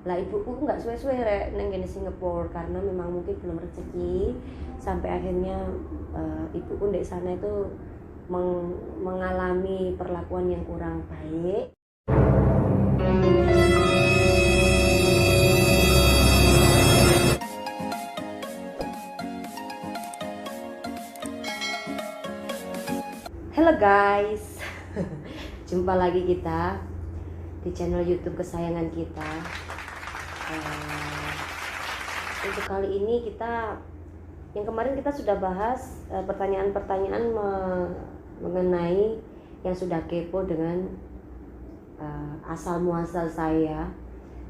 Lah ibuku nggak suwe-suwe rek neng kene Singapura karena memang mungkin belum rezeki sampai akhirnya ibuku di sana itu mengalami perlakuan yang kurang baik. Halo guys, jumpa lagi kita di channel YouTube kesayangan kita. Untuk kali ini yang kemarin kita sudah bahas pertanyaan-pertanyaan mengenai yang sudah kepo dengan asal muasal saya,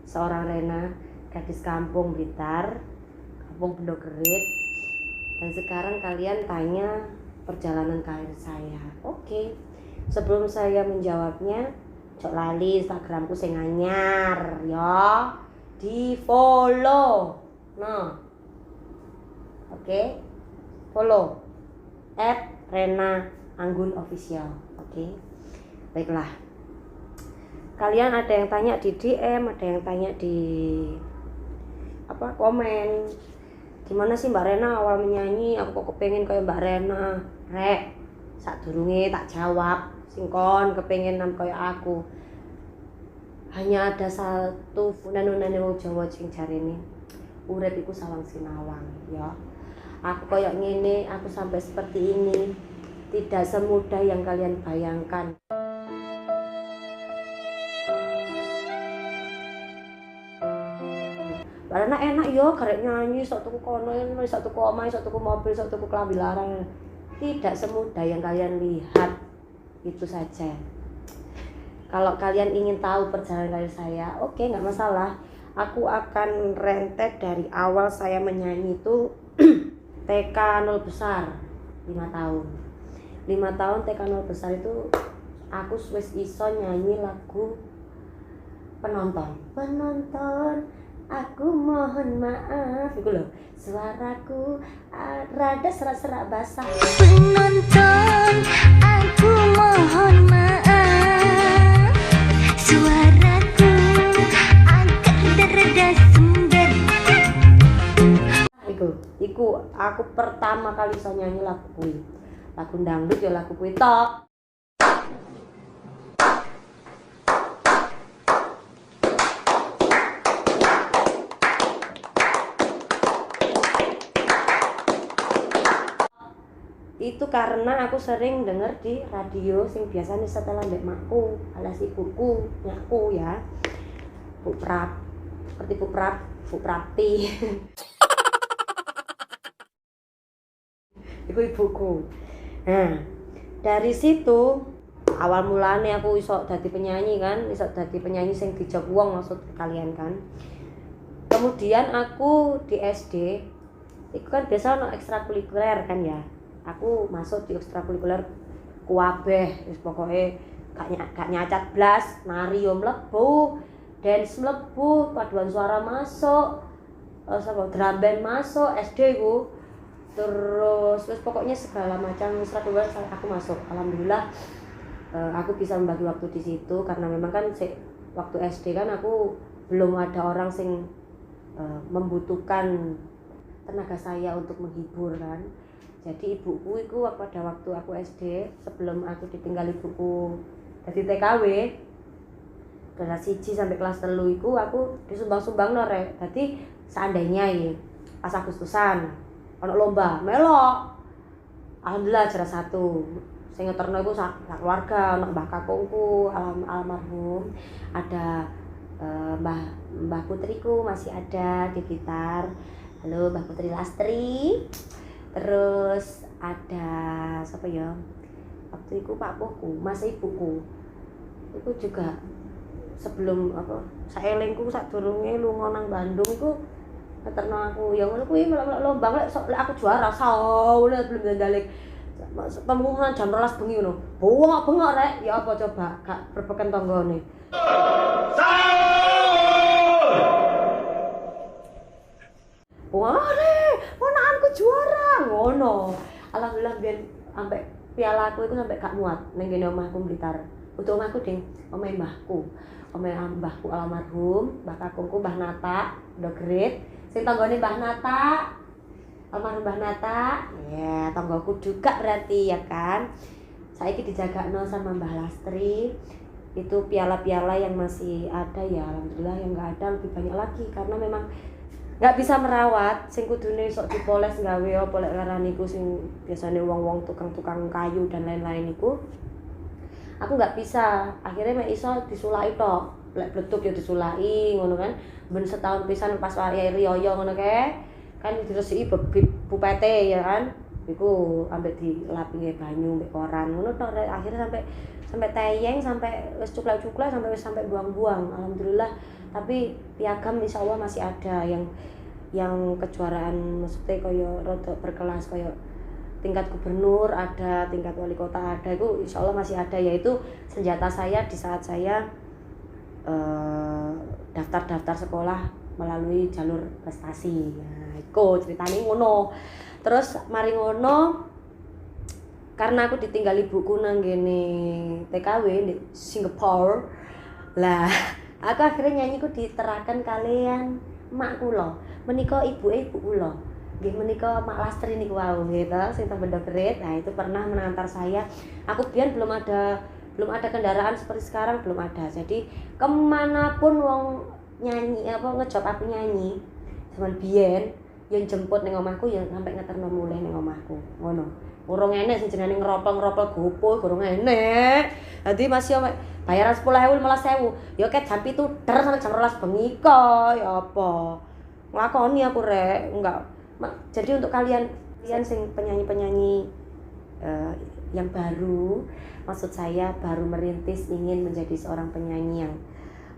seorang Rena, gadis kampung Blitar, kampung Pendogerit, dan sekarang kalian tanya perjalanan karir saya. Oke. Sebelum saya menjawabnya, cok lali Instagramku sing anyar ya. Di follow. Nah. Oke. Follow @RenaAnggunOfficial. Oke. Baiklah. Kalian ada yang tanya di DM, ada yang tanya di komen. Gimana sih Mbak Rena awal menyanyi? Aku kok kepengen kayak Mbak Rena. Rek, sadurunge tak jawab. Singkon kepengen kayak aku. Hanya ada satu funanunane wong Jawa sing jarene urip iku sawang sinawang, ya. Aku kayak ngene, aku sampai seperti ini tidak semudah yang kalian bayangkan. Karena enak yo karek nyanyi, sok tuku kono, sok tuku omah, sok tuku mobil, sok tuku klambi larang. Tidak semudah yang kalian lihat. Itu saja. Kalau kalian ingin tahu perjalanan karir saya, oke, nggak masalah. Aku akan rentet dari awal saya menyanyi itu TK 0 besar 5 tahun. 5 tahun TK 0 besar itu aku wis iso nyanyi lagu penonton. Aku mohon maaf, itu loh. Suaraku rada serak-serak basah. Penonton, aku mohon maaf. Suaraku agak rada sumber. Iku aku pertama kali iso nyanyi lagu kuwi. Lagu dangdut ya lagu kuwi tok. Itu karena aku sering denger di radio sing biasanya setelan mbek makku alias ibuku, nyakku ya. Bu Prap, seperti Bu Prapti. Iku ibuku. Nah, dari situ awal mulane aku iso dadi penyanyi kan, iso dadi penyanyi sing dijak wong maksud kalian kan. Kemudian aku di SD, itu kan biasa ono ekstrakurikuler kan ya. Aku masuk di ekstrakurikuler kuabeh, wis pokoke gak nyacat blas, nari yo mlebu, dance mlebu, paduan suara masuk, drum band masuk, SD ku. Terus pokoknya segala macam ekstrakurikuler aku masuk. Alhamdulillah aku bisa membagi waktu di situ karena memang kan waktu SD kan aku belum ada orang sing membutuhkan tenaga saya untuk menghibur kan. Jadi ibuku itu pada waktu aku SD, sebelum aku ditinggal ibuku dari TKW kelas 1 sampai kelas 3 itu aku disumbang-sumbang rek. Jadi seandainya ya pas Agustusan ono lomba melok, alhamdulillah juara 1. Sing ngeterno iku sak keluarga, ono mbah kakungku almarhum, ada mbah putriku masih ada di Blitar. Halo Mbah Putri Lastri. Terus ada siapa ya? Waktu itu Pak Pohku, mas ibuku. Itu juga sebelum saelingku sadurunge lunga nang Bandung iku ngeterno aku. Ya ngono kuwi melok lomba lek aku juara saule belum ndalik. Pemungkulan jam 12 bengi ngono. Bengok-bengok rek, ya apa coba gak berpeken tanggane. Wah, ponakanku juara ngono. Alhamdulillah biyen sampai piala aku itu sampai gak muat ning ngene omahku Blitar. untuk omahku ding, omahe mbahku. Omahe mbahku almarhum, Mbah kakungku Mbah Nata, Ndogrit. Sing tanggane Mbah Nata, almarhum Mbah Nata. Ya, tanggoku juga berarti ya kan. Saiki dijagakno sama Mbah Lastri. Itu piala-piala yang masih ada ya, alhamdulillah. Yang enggak ada lebih banyak lagi karena memang nggak bisa merawat. Sing kudune sok dipoles gawe apa lek larane iku sing biasane wong-wong tukang-tukang kayu dan lain-lain iku. Aku nggak bisa, akhirnya mek iso disulai tok, lek bletuk ya disulai ngono kan, ben setahun pisan pas wayahe riyo ngono kae, kan diresiki bupete ya kan, iku ambek dilapi banyu mbek koran ngono tok, akhirnya sampai teyeng, sampai wis cuklek-cuklek, sampai buang-buang, alhamdulillah. Tapi piagam insyaallah masih ada yang kejuaraan maksudnya koyo rada berkelas koyo tingkat gubernur ada, tingkat wali kota ada, itu insya Allah masih ada, yaitu senjata saya di saat saya daftar sekolah melalui jalur prestasi. Nah, itu ceritanya ngono. Terus mari ngono, karena aku ditinggal ibuku nang gene TKW di Singapura. Lah, aku akhirnya nyanyi ku diterakan kalian makku loh. Menika ibu kula. Nggih menika Mak Lastri niku wau gitu, sing teng Ndogrit. Nah, itu pernah mengantar saya. Aku biyen belum ada kendaraan seperti sekarang, belum ada. Jadi kemanapun wong nyanyi ngejob aku nyanyi zaman biyen yang jemput ning omahku ya sampai ngeterno mulih ning omahku. Ngono. Urung enek sing jenenge ngeropel-ngeropel gopo, urung enek. Dadi masih bayaran 10.000 15.000. Ya ket jam 7 sampai jam 12 bengi kok ya apa. Nglakoni aku rek, enggak. Jadi untuk kalian sing penyanyi-penyanyi yang baru, maksud saya baru merintis ingin menjadi seorang penyanyi yang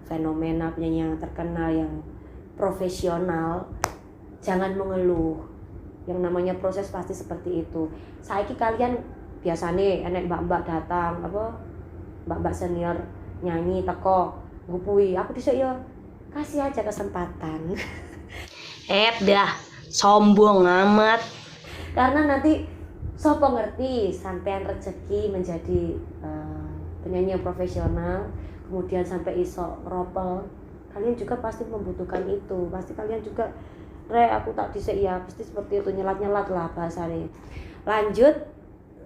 fenomenal, penyanyi yang terkenal, yang profesional, jangan mengeluh. Yang namanya proses pasti seperti itu. Saiki kalian biasane enek mbak-mbak datang, mbak-mbak senior nyanyi teko ngupui, aku dhisik ya kasih aja kesempatan. Dah sombong amat. Karena nanti sopo ngerti sampean rezeki menjadi penyanyi yang profesional, kemudian sampai iso ropel, kalian juga pasti membutuhkan itu. Pasti kalian juga aku tak dhisik ya, pasti seperti itu, nyelat-nyelat lah bahasane. Lanjut,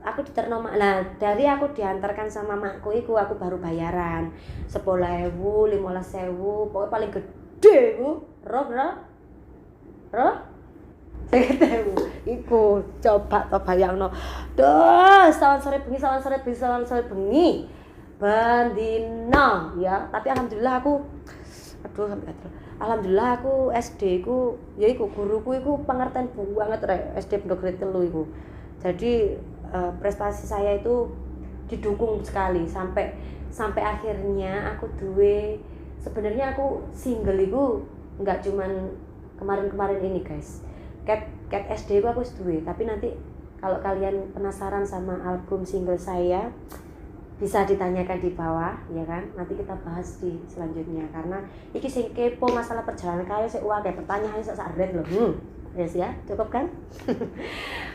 aku diterno nah dari aku diantarkan sama makku iku aku baru bayaran 10.000, 15.000, pokoknya paling gede iku roh 50.000 iku. Coba to bayangno. Duh, sawan sore bengi bendina ya. Tapi alhamdulillah aku alhamdulillah aku SD ku ya iku guruku iku pengertian banget rek, SD Ndogrit 3 iku. Jadi prestasi saya itu didukung sekali sampai akhirnya aku duwe, sebenarnya aku single iku enggak cuman kemarin ini guys. Cat SD ku aku duwe, tapi nanti kalau kalian penasaran sama album single saya bisa ditanyakan di bawah ya kan, nanti kita bahas di selanjutnya karena iki sing kepo masalah perjalanan kaya sik wae pertanyaan sak red lho. Yes ya, cukup kan?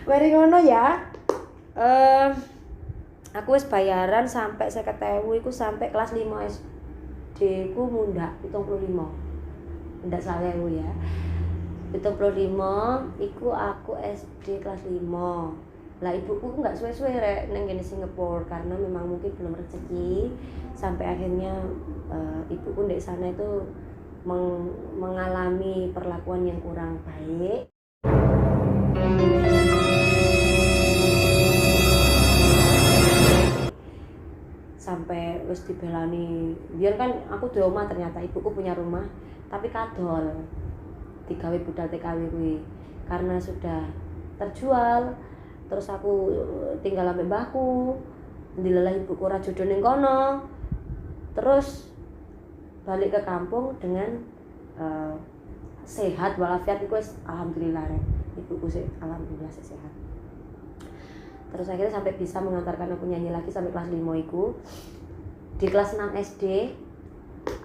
Mari ngono ya. Aku wis bayaran sampai 50.000 iku sampai kelas 5 SD ku mundak 75. Ndak 1.000 ya. 75 iku aku SD kelas 5. Lah ibuku enggak suwe-suwe rek nang kene Singapura karena memang mungkin belum rezeki, sampai akhirnya ibuku ndek sana itu mengalami perlakuan yang kurang baik. Sampai wis dibelani. Biar kan aku di omah, ternyata ibuku punya rumah tapi kadol. Digawe budal TKW kuwi. Karena sudah terjual, terus aku tinggal ambek mbahku. Ndilalah ibuku ora jodoh ning kono. Terus balik ke kampung dengan sehat walafiat iku wis alhamdulillah rek. Ibuku sih alhamdulillah sehat. Terus akhirnya sampai bisa mengantarkan aku nyanyi lagi sampai kelas 5 iku. Di kelas 6 SD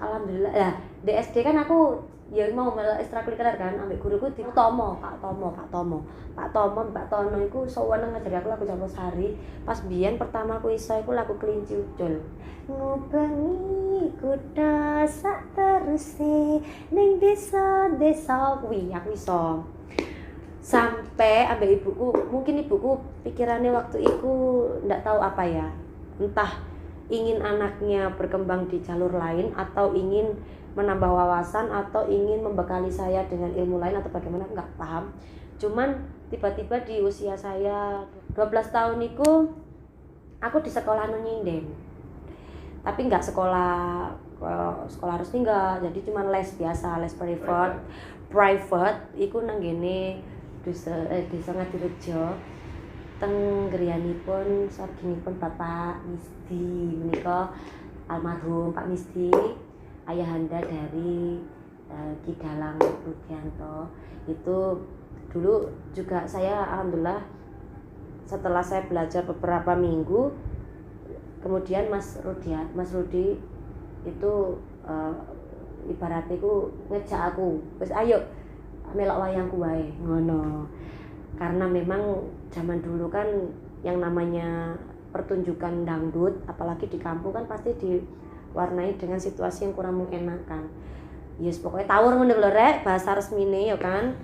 alhamdulillah ya di SD kan aku ya mau melok ekstrakurikuler kan ambek guruku di Tomo Pak Tomo iku seneng ngajari aku lagu Campursari pas biyen pertama aku iso iku lagu Kelinci Ucul ngubengi kuda sak teruse ning desa kuwi aku iso sampai ambek ibuku mungkin ibuku pikirannya waktu itu ndak tahu apa ya entah ingin anaknya berkembang di jalur lain atau ingin menambah wawasan atau ingin membekali saya dengan ilmu lain atau bagaimana aku nggak paham cuman tiba-tiba di usia saya 12 tahun itu aku di sekolah nyinden tapi nggak sekolah resmi enggak jadi cuma les biasa les private iku nang ngene desa Ngadirejo teng griyanipun sarginipun Bapak Misdi menika almarhum Pak Misdi ayahanda dari Ki Dalang Rudianto itu dulu juga saya alhamdulillah setelah saya belajar beberapa minggu kemudian Mas Rudi itu ibaratnya ku ngejak aku wis ayo melok wayangku wae ngono karena memang zaman dulu kan yang namanya pertunjukan dangdut apalagi di kampung kan pasti diwarnai dengan situasi yang kurang mengenakan yes pokoknya tawur ngono lho rek bahasa resmine ya kan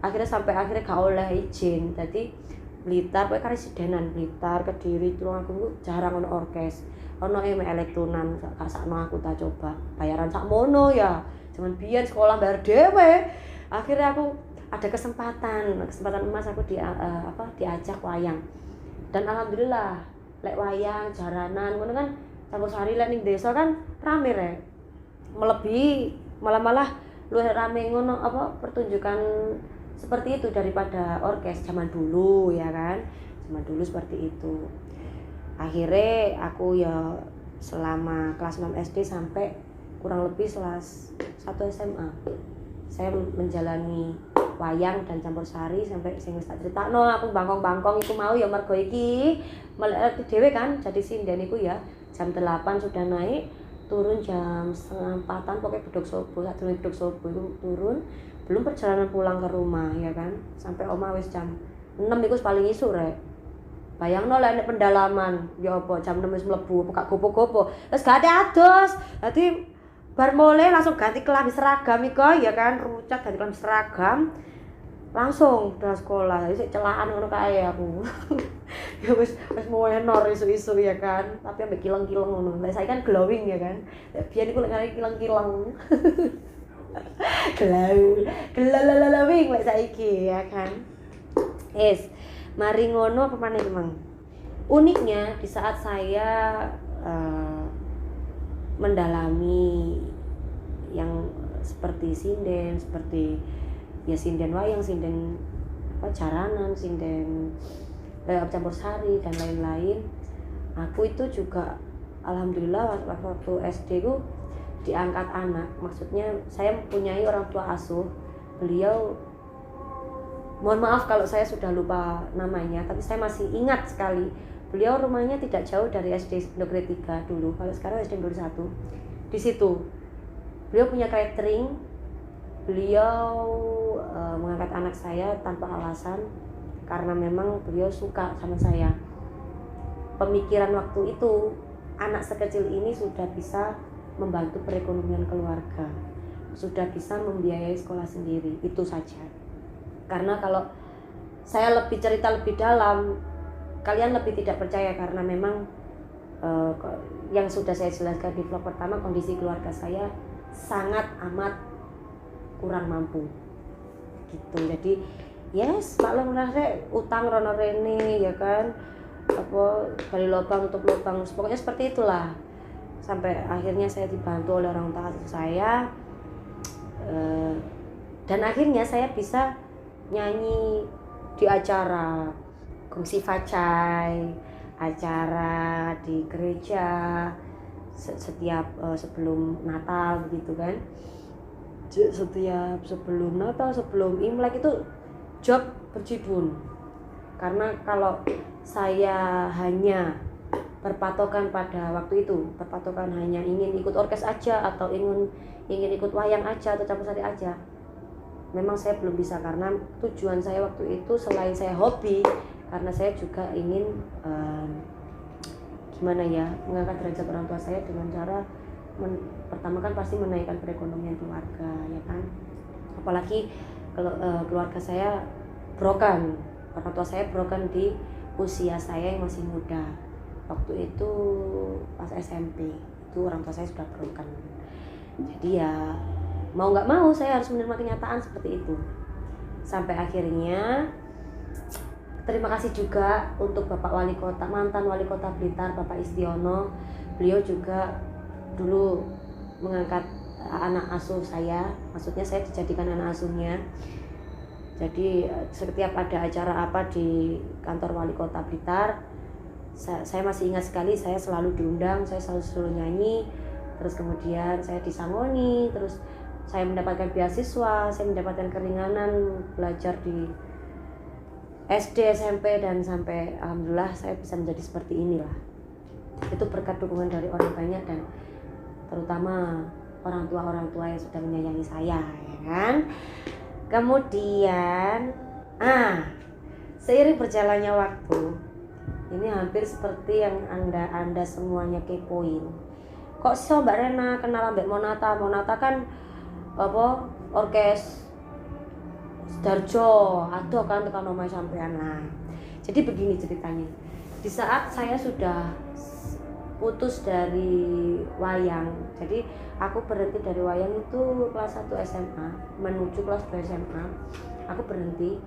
akhirnya gak oleh izin jadi Blitar pokoknya karesidenan Blitar Kediri Tulungagung jarang ono orkes ono elektronan gak sakno aku tak coba bayaran sakmono ya cuman biyen sekolah bayar dhewe akhirnya aku ada kesempatan emas aku diajak wayang dan alhamdulillah lek wayang jaranan ngono kan Campursari lek ning desa kan rame rek melebihi malah luwih rame ngono pertunjukan seperti itu daripada orkes zaman dulu ya kan zaman dulu seperti itu akhirnya aku ya selama kelas 6 SD sampai kurang lebih kelas 1 SMA saya menjalani wayang dan Campursari sampai sing wis tak critakno aku bangkong-bangkong iku mau ya mergo iki melek dhewe kan jadi sinden iku ya jam 8 sudah naik turun jam 3:30 pokoknya bedok sobo sadurunge bedok sobo itu turun belum perjalanan pulang ke rumah ya kan sampai oma wis jam 6 iku paling isuk rek bayangno lek nek pendalaman ya apa jam 6 wis mlebu buka gopo-gopo wis gak ados dadi bar mulai langsung ganti kelambi seragam iku ya kan rucat ganti kelambi seragam langsung udah sekolah jadi celaan ngono kae aku ya wis menor isu-isu ya kan tapi ambek kileng-kileng ngono lek saiki kan glowing ya kan biyen iku lek ngare kileng-kileng glowing lek saiki ya kan mari ngono apa maneh memang uniknya di saat saya mendalami yang seperti sinden seperti ya sinden wayang sinden jaranan sinden Campursari dan lain-lain aku itu juga alhamdulillah waktu SD ku diangkat anak maksudnya saya mempunyai orang tua asuh beliau mohon maaf kalau saya sudah lupa namanya tapi saya masih ingat sekali beliau rumahnya tidak jauh dari SD Negeri 3 dulu kalau sekarang SD Negeri 1 di situ beliau punya catering beliau mengangkat anak saya tanpa alasan karena memang beliau suka sama saya pemikiran waktu itu anak sekecil ini sudah bisa membantu perekonomian keluarga sudah bisa membiayai sekolah sendiri itu saja karena kalau saya lebih cerita lebih dalam kalian lebih tidak percaya karena memang yang sudah saya jelaskan di vlog pertama kondisi keluarga saya sangat amat kurang mampu gitu jadi yes Pak Long rek utang rono rene ya kan apa dari lubang untuk lubang pokoknya seperti itulah sampai akhirnya saya dibantu oleh orang tua saya dan akhirnya saya bisa nyanyi di acara Gongsi Facai acara di gereja setiap sebelum Natal begitu kan setiap sebelum Natal sebelum Imlek itu job berjibun karena kalau saya hanya berpatokan pada waktu itu, berpatokan hanya ingin ikut orkes aja atau ingin ikut wayang aja atau campur sari aja, memang saya belum bisa, karena tujuan saya waktu itu selain saya hobi, karena saya juga ingin gimana ya, mengangkat derajat orang tua saya dengan cara pertama kan pasti menaikkan perekonomian keluarga, ya kan. Apalagi kalau keluarga saya broken, orang tua saya broken di usia saya yang masih muda. Waktu itu pas SMP itu orang tua saya sudah broken. Jadi ya mau nggak mau saya harus menerima kenyataan seperti itu. Sampai akhirnya terima kasih juga untuk Bapak Wali Kota, mantan Wali Kota Blitar, Bapak Istiono. Beliau juga dulu mengangkat anak asuh saya, maksudnya saya dijadikan anak asuhnya. Jadi setiap ada acara apa di kantor Wali Kota Blitar, saya masih ingat sekali, saya selalu diundang, saya selalu suruh nyanyi, terus kemudian saya disangoni, terus saya mendapatkan beasiswa, saya mendapatkan keringanan belajar di SD, SMP, dan sampai alhamdulillah saya bisa menjadi seperti inilah. Itu berkat dukungan dari orang banyak dan terutama orang tua yang sudah menyayangi saya, ya kan. Kemudian seiring berjalannya waktu, ini hampir seperti yang anda semuanya kepoin. Kok sih Mbak Rena kenal Mbak Monata? Monata kan apa, orkes Darjo, aduh kan tekan omah sampean lah. Jadi begini ceritanya. Di saat saya sudah putus dari wayang, jadi aku berhenti dari wayang itu kelas 1 SMA menuju kelas 2 SMA. Aku berhenti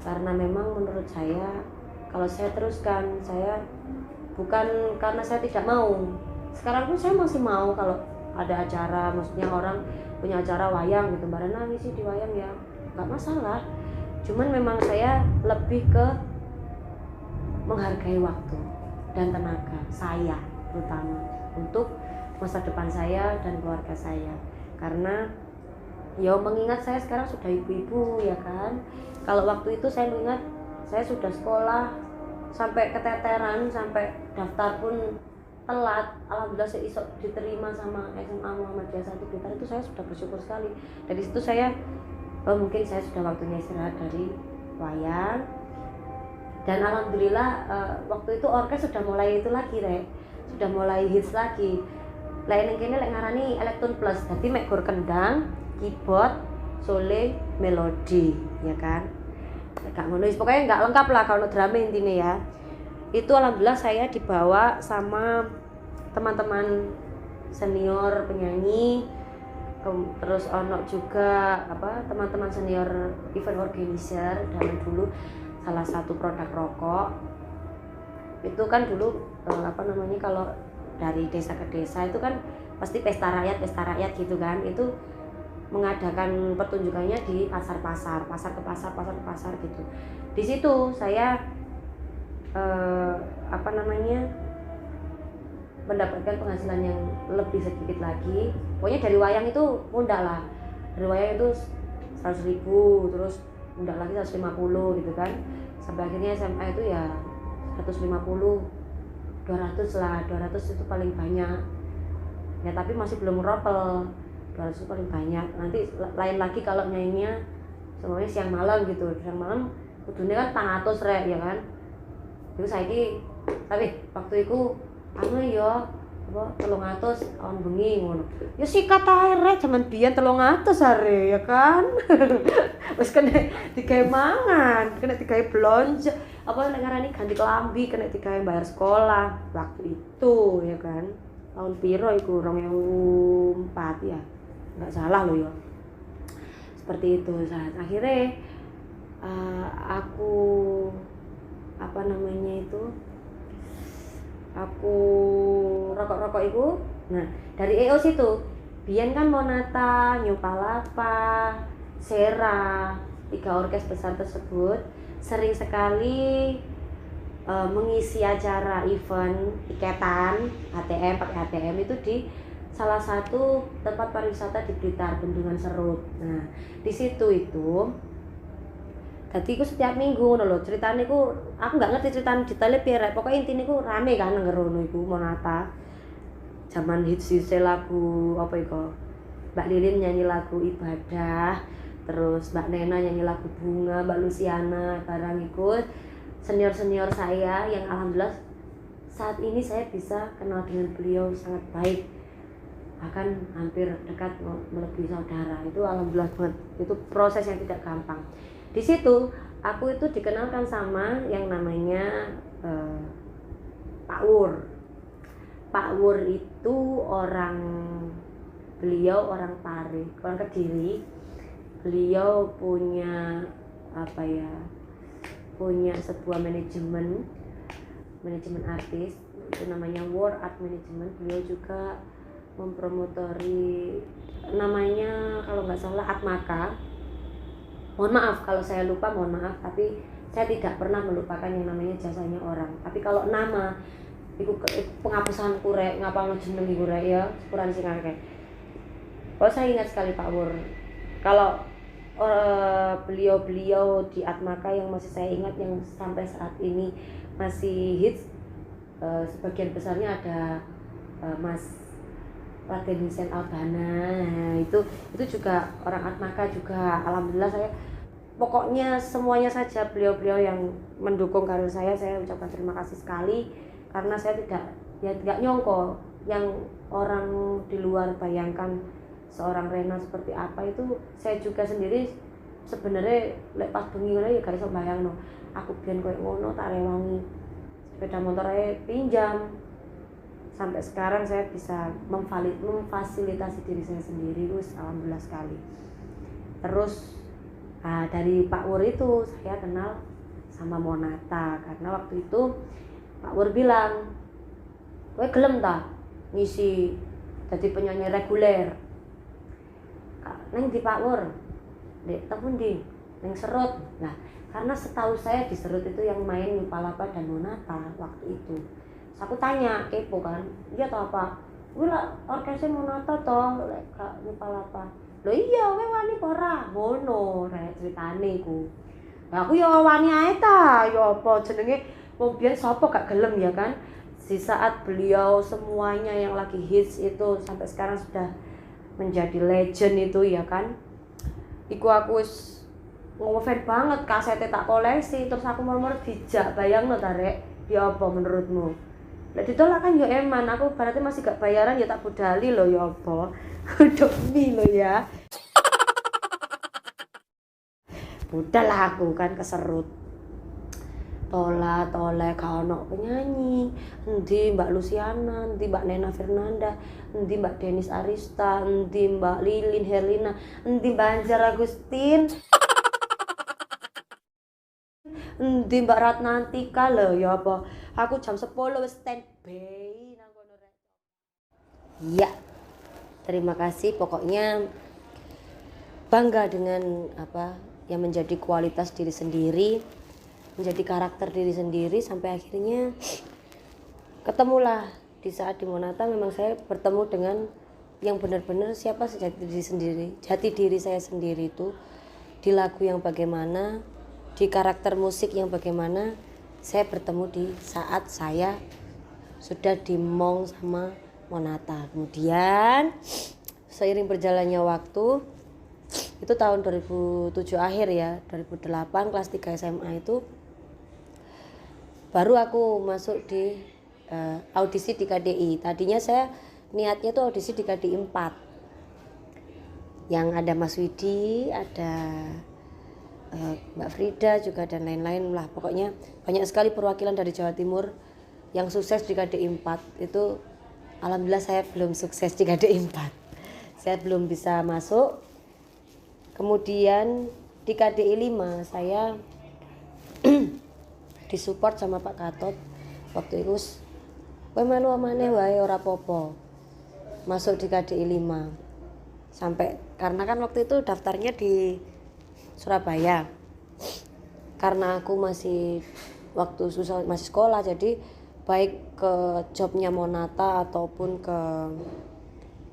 karena memang menurut saya kalau saya teruskan, saya bukan karena saya tidak mau. Sekarang pun saya masih mau kalau ada acara, maksudnya orang punya acara wayang gitu, Mbak Rena ngisi di wayang ya, nggak masalah. Cuman memang saya lebih ke menghargai waktu dan tenaga saya, terutama untuk masa depan saya dan keluarga saya. Karena ya mengingat saya sekarang sudah ibu-ibu, ya kan. Kalau waktu itu saya mengingat saya sudah sekolah sampai keteteran, sampai daftar pun telat. Alhamdulillah saya iso diterima sama SMA Muhammadiyah 1 Blitar, itu saya sudah bersyukur sekali. Dari situ saya mungkin saya sudah waktunya istirahat dari wayang. Dan alhamdulillah waktu itu orkes sudah mulai itu lagi, sudah mulai hits lagi. Lain kene lek ngarani Elektron Plus, dadi mek gur kendang, keyboard, sole, melodi, ya kan. Gak ngono, pokoknya nggak lengkap lah kalau drama intinya ya. Itu alhamdulillah saya dibawa sama teman-teman senior penyanyi, terus ono juga teman-teman senior event organizer dari dulu salah satu produk rokok. Itu kan dulu kalau dari desa ke desa itu kan pasti pesta rakyat gitu kan. Itu mengadakan pertunjukannya di pasar ke pasar gitu. Di situ saya mendapatkan penghasilan yang lebih sedikit lagi. Pokoknya dari wayang itu mundak lah. Dari wayang itu 100.000, terus mundak lagi 150 gitu kan. Sampai akhirnya SMA itu ya 150, 200 lah. 200 itu paling banyak. Ya tapi masih belum ropel. 200 itu paling banyak. Nanti lain lagi kalau nyanyinya semuanya siang malam gitu. Siang malam kudune kan 100 rek, ya kan. Itu saiki tapi waktu itu ya 300 awan bengi ngono. Ya sikat ae rek, jaman biyen 300 are, ya kan. Wis kena digawe mangan, kena digawe blonjo, nek ngarani ganti kelambi, kena digawe bayar sekolah waktu itu, ya kan. Tahun piro iku 2004 ya. Enggak salah loh ya. Seperti itu. Saat akhirnya aku rokok itu. Nah, dari EOS itu biyen kan Monata, New Palapa, Sera, 3 orkes besar tersebut sering sekali mengisi acara event tiketan HTM, pakai HTM itu di salah satu tempat pariwisata di Blitar, Bendungan Serut. Nah, di situ itu Dadi iku setiap minggu ngono lho. Ceritane iku aku nggak ngerti ceritane detailnya piye rek. Pokoke intine iku rame kan nang ngono iku Monata. Zaman hits lagu apa iku? Mbak Lilin nyanyi lagu Ibadah, terus Mbak Nena nyanyi lagu Bunga, Mbak Luciana barang iku senior-senior saya yang alhamdulillah saat ini saya bisa kenal dengan beliau sangat baik. Bahkan hampir dekat melebihi saudara. Itu alhamdulillah banget. Itu proses yang tidak gampang. Di situ aku itu dikenalkan sama yang namanya Pak Wur. Pak Wur itu beliau orang Pare, orang Kediri. Beliau punya punya sebuah manajemen artis itu namanya War Art Management. Beliau juga mempromotori namanya kalau nggak salah Atmaka. Mohon maaf kalau saya lupa, mohon maaf, tapi saya tidak pernah melupakan yang namanya jasanya orang. Tapi kalau nama itu penghapusan kurek ngapalno jeneng iku rek ya, sepurane sing akeh. Oh, saya ingat sekali Pak Wur. Kalau beliau di Atmaka yang masih saya ingat yang sampai saat ini masih hits, sebagian besarnya ada Mas Raden Hussein Albana. Itu juga orang Atmaka juga. Alhamdulillah saya pokoknya semuanya saja beliau yang mendukung karir saya ucapkan terima kasih sekali, karena saya tidak nyongko yang orang di luar bayangkan seorang Rena seperti apa itu. Saya juga sendiri sebenarnya lek pas bengi ngono ya gak iso bayangno. Aku biyen koyo ngono tak rewangi sepeda motor ae pinjam. Sampai sekarang saya bisa memfasilitasi diri saya sendiri, alhamdulillah sekali. Terus dari Pak Wur itu saya kenal sama Monata, karena waktu itu Pak Wur bilang, kowe gelem ta ngisi jadi penyanyi reguler neng di Pak Wur, dek temen di neng Serut. Nah, karena setahu saya di Serut itu yang main Nyupalapa dan Monata waktu itu. Aku tanya, kepo kan, dia tau apa? Gue lah orkesnya Monata toh, kak Nyupalapa. Loh iya, gue wani ora, ngono, rek ceritane ku. Nah, aku ya wani ae ta, ya apa jenenge wong biyen sapa gak gelem ya kan. Di saat beliau semuanya yang lagi hits itu sampai sekarang sudah menjadi legend itu ya kan. Iku aku wis ngefans banget, kasetnya tak koleksi, terus aku mau dijak, bayangno ta rek, ya apa menurutmu? Lah ditolak kan ya eman, aku berarti masih gak bayaran ya tak budali lo ya apa. Demi lo ya. Budal lah aku kan keserut. Tolak gak ono penyanyi. Endi Mbak Luciana, endi Mbak Nena Fernanda, endi Mbak Denis Arista, endi Mbak Lilin Herlina, endi Mbak Anjar Agustin. Endi Mbak Ratnantika lho ya apa. Aku jam 10 wis standby nang kono rek. Iya. Terima kasih, pokoknya bangga dengan apa yang menjadi kualitas diri sendiri, menjadi karakter diri sendiri, sampai akhirnya ketemulah di saat di Monata. Memang saya bertemu dengan yang benar-benar siapa sejati diri sendiri, jati diri saya sendiri itu di lagu yang bagaimana, di karakter musik yang bagaimana. Saya bertemu di saat saya sudah dimong sama Monata. Kemudian seiring berjalannya waktu, itu tahun 2007 akhir ya, 2008 kelas 3 SMA itu baru aku masuk di audisi di KDI. Tadinya saya niatnya tuh audisi di KDI 4 yang ada Mas Widi, ada Mbak Frida juga dan lain-lain lah. Pokoknya banyak sekali perwakilan dari Jawa Timur yang sukses di KDI 4. Itu alhamdulillah saya belum sukses di KDI 4. Saya belum bisa masuk. Kemudian di KDI 5 saya disupport sama Pak Katot. Waktu itu kowe melu maneh wae ora apa-apa. Masuk di KDI 5. Sampai karena kan waktu itu daftarnya di Surabaya. Karena aku masih masih sekolah, jadi baik ke jobnya Monata ataupun ke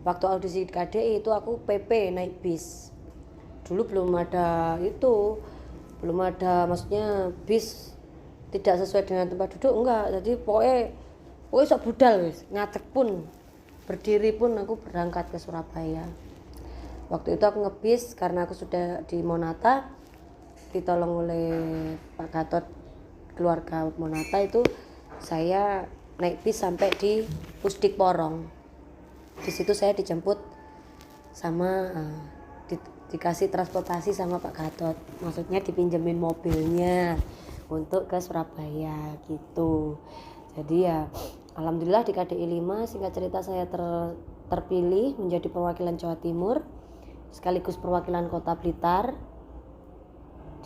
waktu audisi KDI itu aku PP naik bis. Dulu belum ada itu belum ada, maksudnya bis tidak sesuai dengan tempat duduk, enggak. Jadi pokoknya sok budal wis, ngacek pun, berdiri pun aku berangkat ke Surabaya. Waktu itu aku ngebis karena aku sudah di Monata, ditolong oleh Pak Gatot, keluarga Monata itu. Saya naik bis sampai di Pusdik Porong. Di situ saya dijemput sama dikasih transportasi sama Pak Gatot, maksudnya dipinjemin mobilnya untuk ke Surabaya gitu. Jadi ya alhamdulillah di KDI 5 singkat cerita saya terpilih menjadi perwakilan Jawa Timur sekaligus perwakilan Kota Blitar.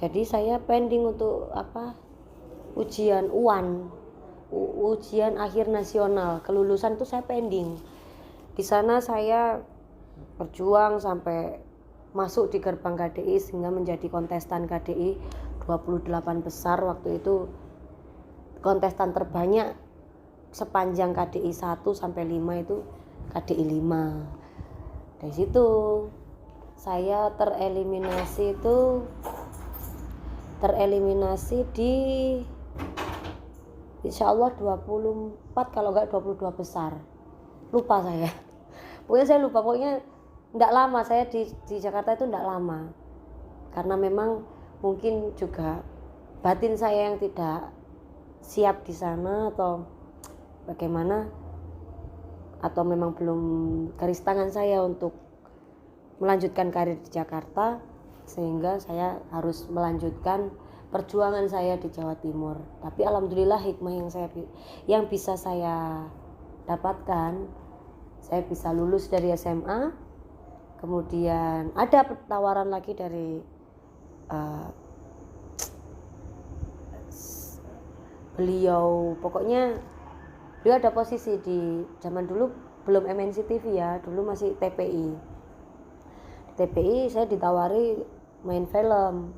Jadi saya pending untuk ujian UAN, ujian akhir nasional kelulusan itu saya pending. Di sana saya berjuang sampai masuk di gerbang KDI sehingga menjadi kontestan KDI 28 besar. Waktu itu kontestan terbanyak sepanjang KDI 1 sampai 5 itu KDI 5. Dari situ saya tereliminasi di insya Allah 24 kalau enggak 22 besar, lupa saya. Pokoknya saya lupa, pokoknya enggak lama saya di Jakarta itu, enggak lama. Karena memang mungkin juga batin saya yang tidak siap di sana atau bagaimana, atau memang belum garis tangan saya untuk melanjutkan karir di Jakarta, sehingga saya harus melanjutkan perjuangan saya di Jawa Timur. Tapi alhamdulillah hikmah yang bisa saya dapatkan, saya bisa lulus dari SMA. Kemudian ada tawaran lagi dari beliau, pokoknya beliau ada posisi di zaman dulu belum MNC TV ya, dulu masih TPI. Di TPI saya ditawari main film,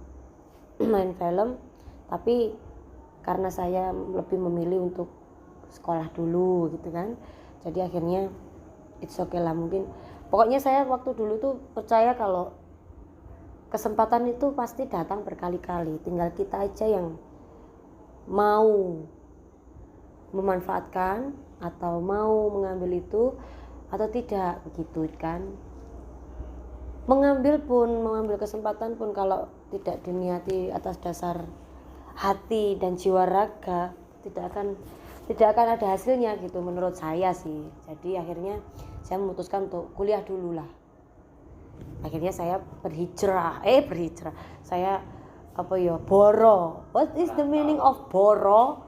tapi karena saya lebih memilih untuk sekolah dulu gitu kan. Jadi akhirnya it's okay lah, mungkin pokoknya saya waktu dulu tuh percaya kalau kesempatan itu pasti datang berkali-kali, tinggal kita aja yang mau memanfaatkan atau mau mengambil itu atau tidak, begitu kan. Mengambil kesempatan pun kalau tidak diniati atas dasar hati dan jiwa raga, tidak akan ada hasilnya gitu menurut saya sih. Jadi akhirnya saya memutuskan untuk kuliah dulu lah. Akhirnya saya berhijrah. Saya boro. What is the meaning of boro?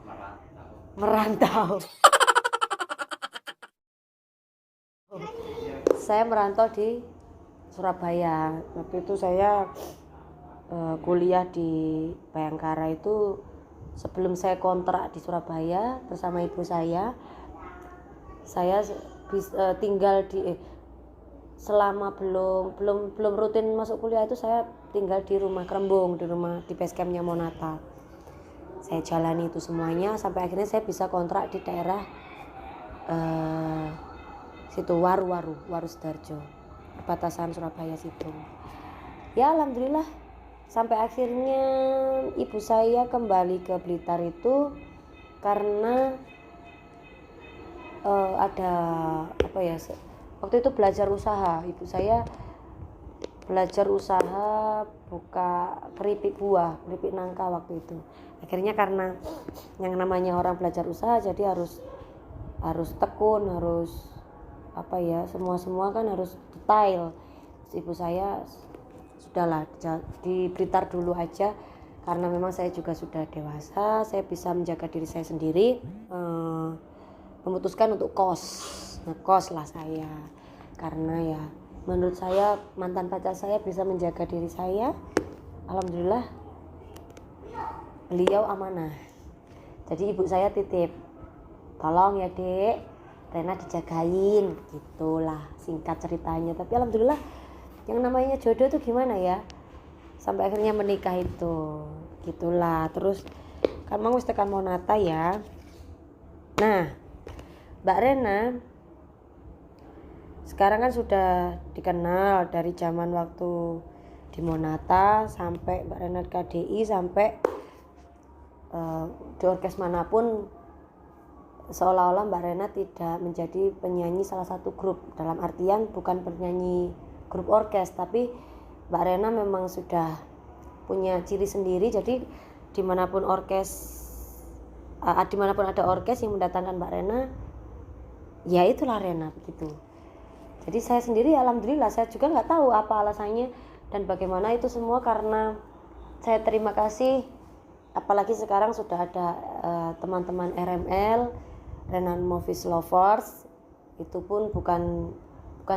Merantau. Saya merantau di Surabaya. Waktu itu saya kuliah di Bayangkara itu sebelum saya kontrak di Surabaya bersama ibu saya tinggal selama belum rutin masuk kuliah itu saya tinggal di rumah Krembung, di base campnya Monata. Saya jalani itu semuanya sampai akhirnya saya bisa kontrak di daerah situ Waru Sidoarjo, perbatasan Surabaya situ. Ya alhamdulillah sampai akhirnya ibu saya kembali ke Blitar itu karena ada waktu itu belajar usaha. Ibu saya belajar usaha buka keripik nangka waktu itu. Akhirnya karena yang namanya orang belajar usaha jadi harus tekun, harus semua kan harus detail. Ibu saya sudahlah di Blitar dulu aja karena memang saya juga sudah dewasa, saya bisa menjaga diri saya sendiri. Memutuskan untuk ngekos lah saya, karena ya menurut saya mantan pacar saya bisa menjaga diri saya. Alhamdulillah beliau amanah. Jadi ibu saya titip, tolong ya dek, Rena dijagain, gitulah singkat ceritanya. Tapi alhamdulillah yang namanya jodoh tuh gimana ya, sampai akhirnya menikah itu, gitulah. Terus kan mau tekan Monata ya. Nah, Mbak Rena sekarang kan sudah dikenal dari zaman waktu di di Monata sampai Mbak Rena KDI sampai di orkes manapun seolah-olah Mbak Rena tidak menjadi penyanyi salah satu grup, dalam artian bukan penyanyi grup orkes, tapi Mbak Rena memang sudah punya ciri sendiri. Jadi dimanapun ada orkes yang mendatangkan Mbak Rena, ya itulah Rena begitu. Jadi saya sendiri alhamdulillah saya juga nggak tahu apa alasannya dan bagaimana itu semua, karena saya terima kasih apalagi sekarang sudah ada teman-teman RML, Renan Movies Lovers. Itu pun bukan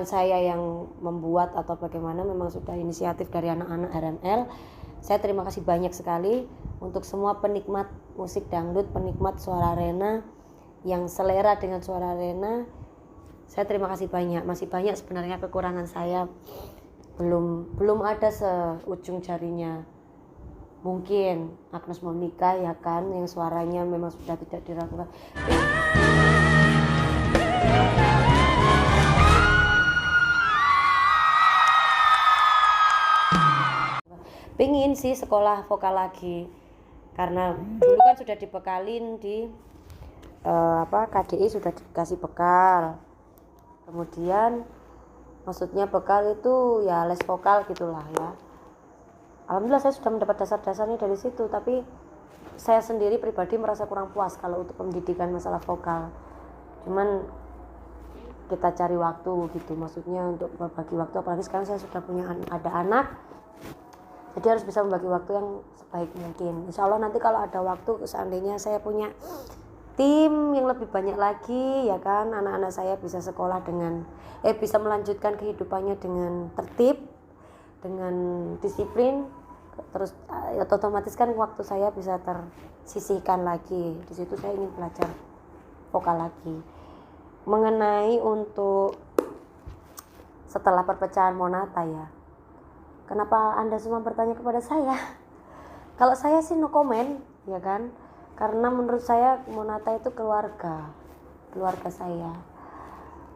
saya yang membuat atau bagaimana, memang sudah inisiatif dari anak-anak RML. Saya terima kasih banyak sekali untuk semua penikmat musik dangdut, penikmat suara Rena yang selera dengan suara Rena. Saya terima kasih banyak. Masih banyak sebenarnya kekurangan saya, belum ada seujung jarinya. Mungkin Agnes Monica ya kan, yang suaranya memang sudah tidak diragukan. Pengen sih sekolah vokal lagi, karena dulu kan sudah dibekalin di KDI, sudah dikasih bekal. Kemudian maksudnya bekal itu ya les vokal gitulah ya. Alhamdulillah saya sudah mendapat dasar-dasarnya dari situ, tapi saya sendiri pribadi merasa kurang puas kalau untuk pendidikan masalah vokal. Cuman kita cari waktu gitu, maksudnya untuk berbagi waktu, apalagi sekarang saya sudah punya ada anak, jadi harus bisa membagi waktu yang sebaik mungkin. Insya Allah nanti kalau ada waktu, seandainya saya punya tim yang lebih banyak lagi ya kan, anak-anak saya bisa sekolah dengan bisa melanjutkan kehidupannya dengan tertib, dengan disiplin, terus otomatis kan waktu saya bisa tersisihkan lagi. Di situ saya ingin belajar vokal lagi. Mengenai untuk setelah perpecahan Monata ya, kenapa Anda semua bertanya kepada saya? Kalau saya sih no comment ya kan, karena menurut saya Monata itu keluarga saya.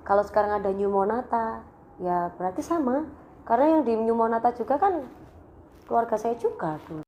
Kalau sekarang ada New Monata ya berarti sama, karena yang di New Monata juga kan keluarga saya juga tuh.